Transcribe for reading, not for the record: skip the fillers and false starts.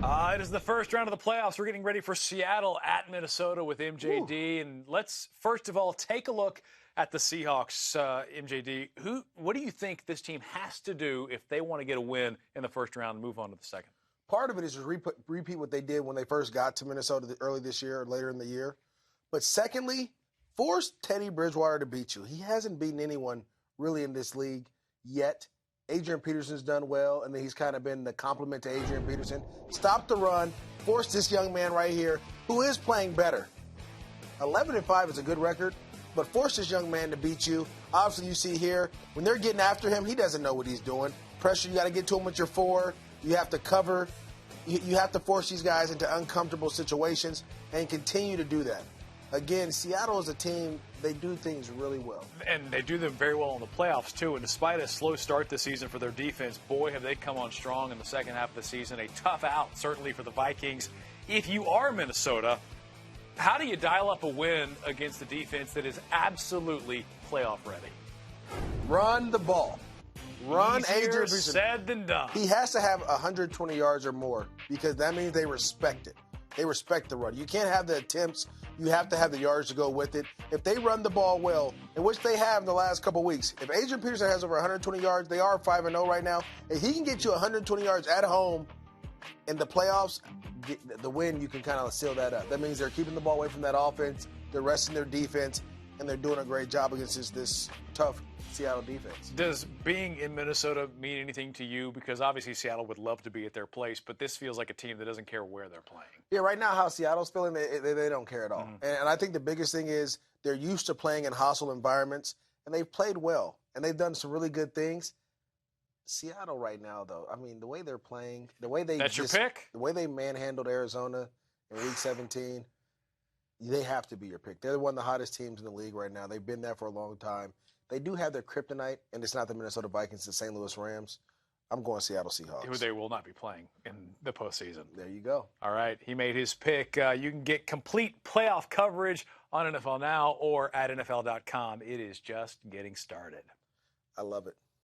It is the first round of the playoffs. We're getting ready for Seattle at Minnesota with MJD. And let's, first of all, take a look at the Seahawks, MJD. What do you think this team has to do if they want to get a win in the first round and move on to the second? Part of it is to repeat what they did when they first got to Minnesota early this year or later in the year. But secondly, force Teddy Bridgewater to beat you. He hasn't beaten anyone really in this league yet. Adrian Peterson's done well, and he's kind of been the compliment to Adrian Peterson. Stop the run. Force this young man right here, who is playing better. 11-5 is a good record, but force this young man to beat you. Obviously, you see here, when they're getting after him, he doesn't know what he's doing. Pressure, you got to get to him with your forward. You have to cover. You have to force these guys into uncomfortable situations and continue to do that. Again, Seattle is a team, they do things really well. And they do them very well in the playoffs, too. And despite a slow start this season for their defense, boy, have they come on strong in the second half of the season. A tough out, certainly, for the Vikings. If you are Minnesota, how do you dial up a win against the defense that is absolutely playoff ready? Run the ball. Run Easier Adrian Peterson. said than done. He has to have 120 yards or more because that means they respect it. They respect the run. You can't have the attempts. You have to have the yards to go with it. If they run the ball well, in which they have in the last couple weeks, if Adrian Peterson has over 120 yards, they are 5-0 right now. If he can get you 120 yards at home in the playoffs, the win, you can kind of seal that up. That means they're keeping the ball away from that offense, they're resting their defense, and they're doing a great job against this tough Seattle defense. Does being in Minnesota mean anything to you? Because obviously Seattle would love to be at their place, but this feels like a team that doesn't care where they're playing. Yeah, right now how Seattle's feeling, they don't care at all. Mm-hmm. And I think the biggest thing is they're used to playing in hostile environments, and they've played well, and they've done some really good things. Seattle right now, though, I mean, the way they're playing, the way they your pick? The way they manhandled Arizona in Week 17, they have to be your pick. They're one of the hottest teams in the league right now. They've been there for a long time. They do have their kryptonite, and it's not the Minnesota Vikings, the St. Louis Rams. I'm going Seattle Seahawks. Who they will not be playing in the postseason. There you go. All right, he made his pick. You can get complete playoff coverage on NFL Now or at NFL.com. It is just getting started. I love it.